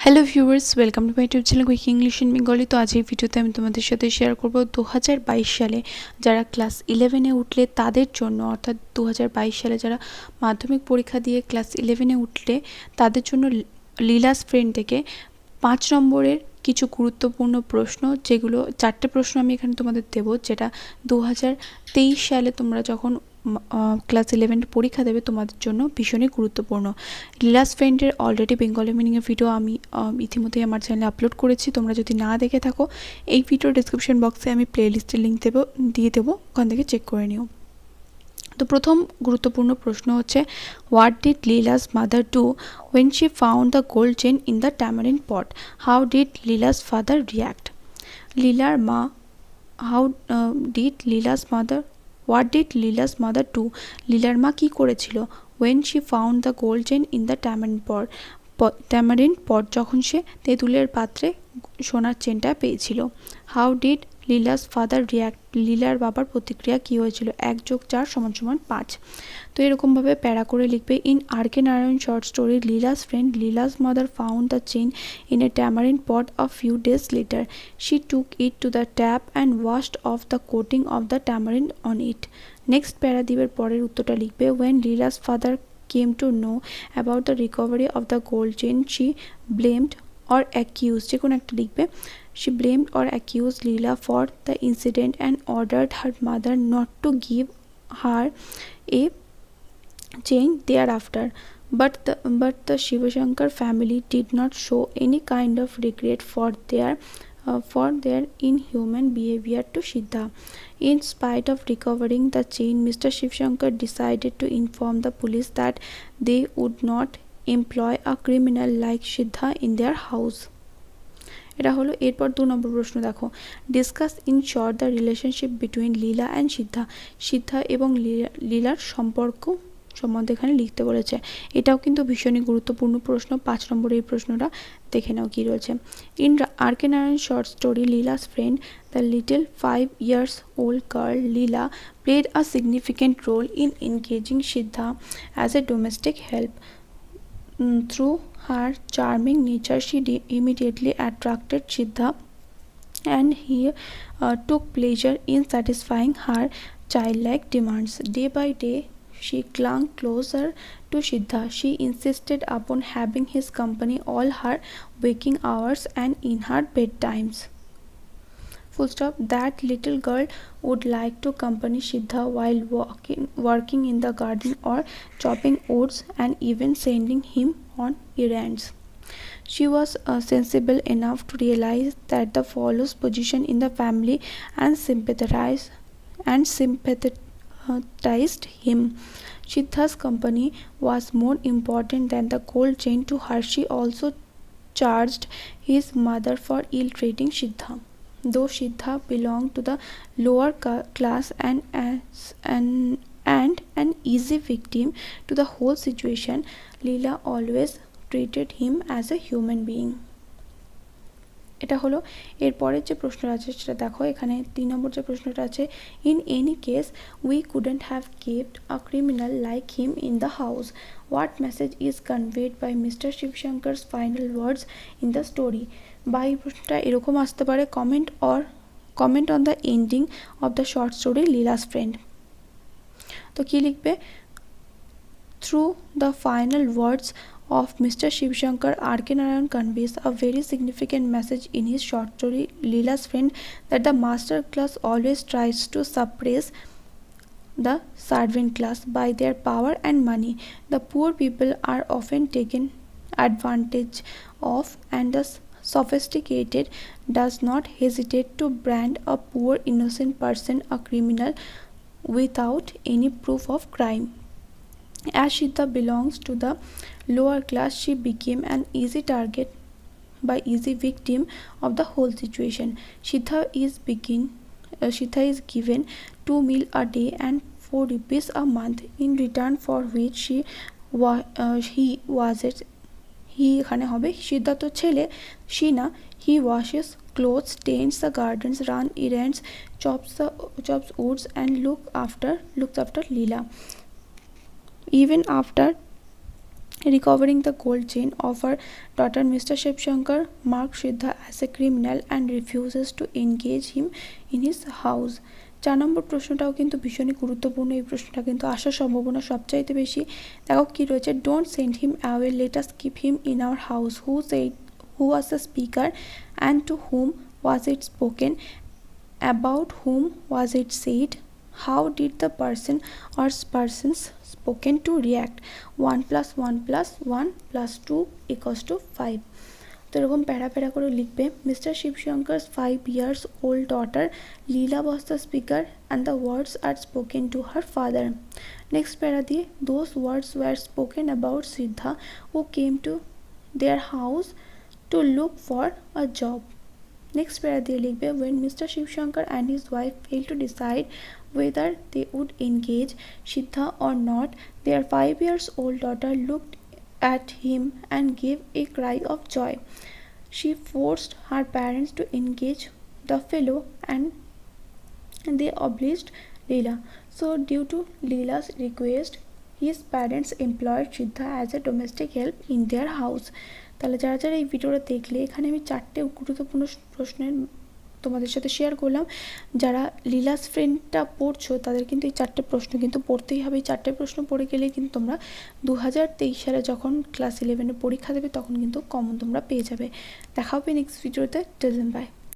Hello viewers, welcome to my YouTube channel quick English in Bengali. তো আজ এই ভিডিওতে আমি তোমাদের সাথে শেয়ার করব 2022 সালে যারা ক্লাস 11-এ উঠলে তাদের জন্য, অর্থাৎ 2022 সালে যারা মাধ্যমিক পরীক্ষা দিয়ে ক্লাস 11-এ উঠলে তাদের জন্য লীলাস ফ্রেন্ড থেকে 5 নম্বরের কিছু গুরুত্বপূর্ণ প্রশ্ন, যেগুলো 4টে প্রশ্ন আমি এখানে তোমাদের দেবো, যেটা 2023 সালে তোমরা যখন ক্লাস 11 পরীক্ষা দেবে তোমাদের জন্য ভীষণই গুরুত্বপূর্ণ। লীলাস ফ্রেন্ডের অলরেডি বেঙ্গলি মিনিংয়ের ভিডিও আমি ইতিমধ্যেই আমার চ্যানেলে আপলোড করেছি। তোমরা যদি না দেখে থাকো, এই ভিডিওর ডিসক্রিপশন বক্সে আমি প্লেলিস্টের লিঙ্ক দিয়ে দেবো, ওখান থেকে চেক করে নিও। তো প্রথম গুরুত্বপূর্ণ প্রশ্ন হচ্ছে, what did Leela's mother do when she found the gold chain in the tamarind pot? How did Leela's father react? লীলার মা what did Leela's mother do? লীলার মা কী করেছিল? When she found the gold chain in the tamarind pot, যখন সে তেঁতুলের পাত্রে সোনার চেনটা পেয়েছিল। How did Leela's father react? লীলার বাবার প্রতিক্রিয়া কী হয়েছিল? 1+4=5। তো এরকমভাবে প্যারা করে লিখবে। In R K. Narayan short story Leela's friend Leela's mother found the chain in a tamarind pot a few days later. She took it to the tap and washed off the coating of the tamarind on it. Next প্যারাদ্বীপের পরের উত্তরটা লিখবে। When Leela's father came to know about the recovery of the gold chain, she blamed or accused, যে কোনো একটা লিখবে। She blamed or accused Leela for the incident and ordered her mother not to give her a chain thereafter. But the Shivashankar family did not show any kind of regret for their inhuman behavior to Siddha. In spite of recovering the chain, Mr. Shivashankar decided to inform the police that they would not employ a criminal like Siddha in their house. এটা হলো। এরপর 2 নম্বর প্রশ্ন দেখো। Discuss in short the relationship between Leela and Siddha. Siddha এবং লীলার সম্পর্ক সম্বন্ধে এখানে লিখতে বলেছে। এটাও কিন্তু ভীষণই গুরুত্বপূর্ণ প্রশ্ন। 5 নম্বরের এই প্রশ্নটা দেখে নাও কী রয়েছে। In R K. Narayan short story Leela's friend the little 5 years old girl Leela played a significant role in engaging Siddha as a domestic help. Through her charming nature, she immediately attracted Siddha, and he took pleasure in satisfying her childlike demands. Day by day, she clung closer to Siddha. She insisted upon having his company all her waking hours and in her bedtimes. Full stop. That little girl would like to accompany Siddha while working in the garden or chopping wood, and even sending him on errands. She was sensible enough to realize that the fellow's position in the family and sympathized him. Siddha's company was more important than the gold chain to her. She also charged his mother for ill-treating Siddha. Though Siddha belonged to the lower class and an easy victim to the whole situation, Leela always treated him as a human being. এটা হলো। এরপরের যে প্রশ্নটা আছে সেটা দেখো। এখানে 3 নম্বর যে প্রশ্নটা আছে, in any case we couldn't have kept a criminal like him in the house. What message is conveyed by Mister Shivashankar's final words in the story? বা এই প্রশ্নটা এরকম আসতে পারে, comment on the ending of the short story Leela's friend. তো কী লিখবে? Through the final words of Mr. Shivashankar, R.K. Narayan conveys a very significant message in his short story Leela's Friend, that the master class always tries to suppress the servant class by their power and money. The poor people are often taken advantage of, and the sophisticated does not hesitate to brand a poor innocent person a criminal without any proof of crime. As Siddha belongs to the lower class, she became an easy target easy victim of the whole situation. Siddha is given 2 meals a day and 4 rupees a month, in return for which এখানে হবে সিদ্ধা তো ছেলে, she he washes clothes, tends the gardens, run errands, chops woods, and looks after Leela. Even after Recovering the gold chain of her daughter, Mr. Shivshankar marks Siddha as a criminal and refuses to engage him in his house. 4 নম্বর প্রশ্নটাও কিন্তু ভীষণই গুরুত্বপূর্ণ। এই প্রশ্নটা কিন্তু আসার সম্ভাবনা সবচাইতে বেশি। দেখো কি রয়েছে, don't send him away, let us keep him in our house. Who was the speaker and to whom was it spoken, about whom was it said, how did the person or persons spoken to react, 1 plus 1 plus 1 plus 2 equals to 5। তো এরকম প্যারা para করে লিখবে। Mister Shivashankar's 5 years old daughter Leela was the speaker and the words are spoken to her father। Next প্যারা দিয়ে, those words were spoken about Siddha who came to their house to look for a job। Next প্যারা দিয়ে লিখবে, when Mr. Shivshankar and his wife failed to decide whether they would engage Siddha or not, their 5 years old daughter looked at him and gave a cry of joy। She forced her parents to engage the fellow and they obliged Leela। So due to Leela's request, his parents employed Siddha as a domestic help in their house। তাহলে যারা যারা এই ভিডিওটা দেখলে, এখানে আমি 4টে গুরুত্বপূর্ণ প্রশ্নের তোমাদের সাথে শেয়ার করলাম। যারা লীলাস ফ্রেন্ডটা পড়ছো তাদের কিন্তু এই 4টে প্রশ্ন কিন্তু পড়তেই হবে। এই 4টে প্রশ্ন পড়ে গেলে কিন্তু তোমরা 2023 সালে যখন ক্লাস 11-এ পরীক্ষা দেবে তখন কিন্তু কমন তোমরা পেয়ে যাবে। দেখা হবে নেক্সট ভিডিওতে। Till then by.